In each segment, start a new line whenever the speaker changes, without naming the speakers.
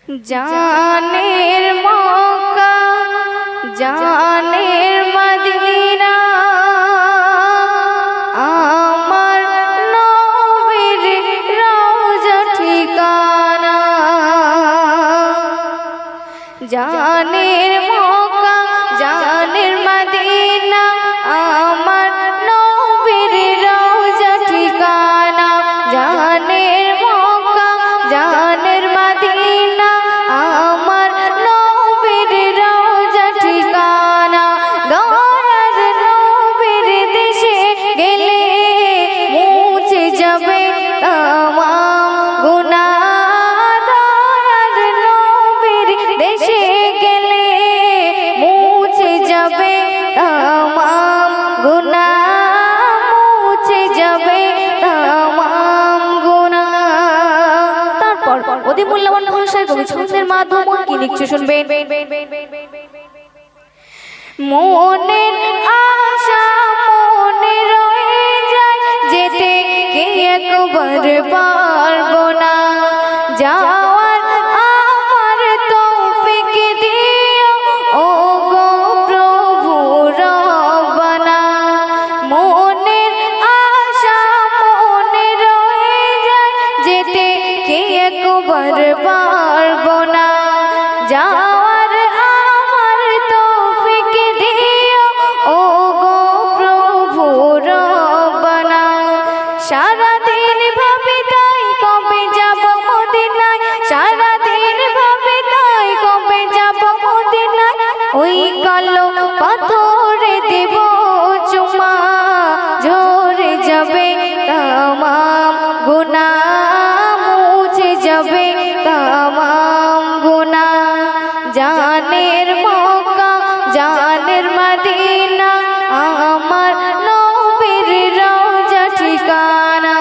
জানের মক্কা জানের মদিনা আমার নবীর রওজা ঠিকানা। জানের মক্কা জানের মদিনা আমার নবীর রওজা ঠিকানা। জানের মক্কা জানের মদিনা আমার নবীর রওজা ঠিকানা। দয়ার নবীর দেশে গেলে মুছে যাবে তামাম গুনাহ। দয়ার নবীর দেশে গেলে মুছে যাবে তামাম গুনাহ, মুছে যাবে তামাম গুনাহ। তারপর অতি মূল্যবান ভাষায় কবি ছন্দের মাধ্যমে কি লিখছে শুনবেন। মনের আশা মনে রয়ে যায়, যেতে কে একবার পারবো না। যাওয়ার আমার তৌফিক দিও ও গো প্রভু রব্বানা। মনের আশা মনে রয়ে যায়, যেতে কে একবার পারবো না। যাওয়ার আমার তৌফিক দিও ও গো প্রভু রব্বানা। সারাদিন ভাবি তাই কবে যাব মদিনায়, সারাদিন ভাবি তাই কবে যাব মদিনায়। ওই কালো পাথরে দেব চুমা, ঝরে যাবে তামাম গুনাহ, মুছে যাবে তামাম গুনাহ। জানের মক্কা জানের মদিনা আমার নবীর রওজা ঠিকানা।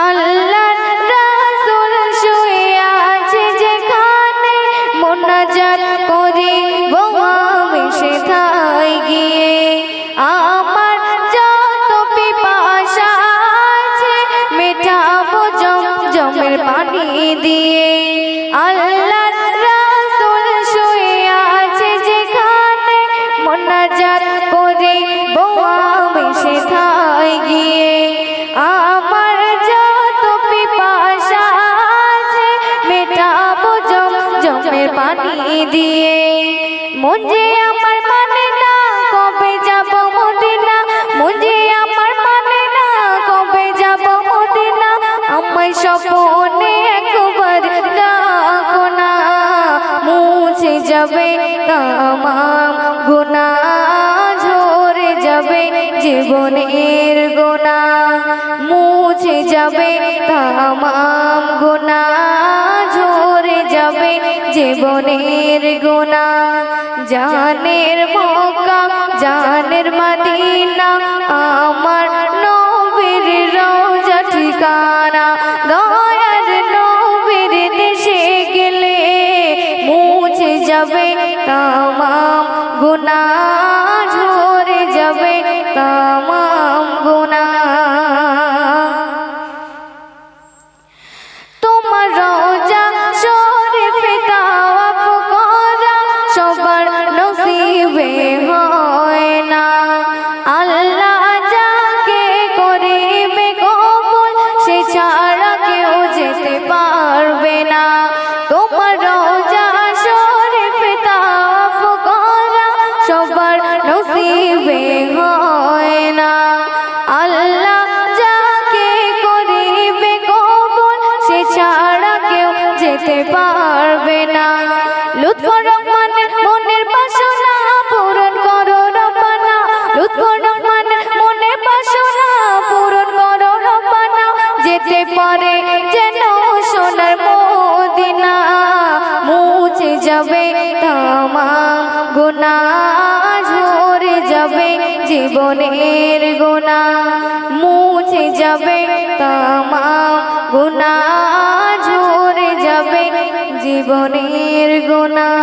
আল্লাহর রাসূল শুয়ে আছে যেখানে, মুনাজাত করিব আমি সেথায় গিয়ে। আমার যত পিপাসা আছে মেটাবো জমজমের পানি দিয়ে। আল্লাহর রাসূল শুয়ে আছে যেখানে, মুনাজাত করিব আমি সেথায় গিয়ে। আমার যত পিপাসা আছে মেটাবো জমজমের পানি দিয়ে। মন যে আমার মানে না কবে যাব মদিনা, মন যে আমার মানে না কবে যাব মদিনা। আমায় স্বপ্নে একবার ডাকো না, মুছে যাবে তামাম গুনাহ, ঝরে যাবে জীবনের গুনাহ, মুছে যাবে তামাম গুনাহ, ঝরে যাবে জীবনের গুনাহ। জানের মক্কা জানের মদিনা আমার নবীর রওজা ঠিকানা। দয়ার নবীর দেশে গেলে মুছে যাবে তামাম গুনাহ, ঝরে যাবে তামাম গুনাহ। তোমার রওজা শরীফে তাওয়াফ করা সবার নসিবে হয় না। আল্লাহ যাকে করিবে কবুল সে ছাড়া কেউ যেতে পারবে না। তোমার রওজা শরীফে তাওয়াফ করা সবার নসিবে হয় না। আল্লাহ যাকে করিবে কবুল সে ছাড়া কেউ যেতে পারবে না। লুৎফর রহমানের মনের বাসনা পূরণ করো রব্বানা, লুৎফর রহমানের মনের বাসনা পূরণ করো রব্বানা। যেতে পারে যেন সোনার মদিনা, মুছে যাবে তামাম গুনাহ, ঝরে যাবে জীবনের গুনাহ, মুছে যাবে তামাম গুনাহ, ঝরে যাবে জীবনের গুনাহ।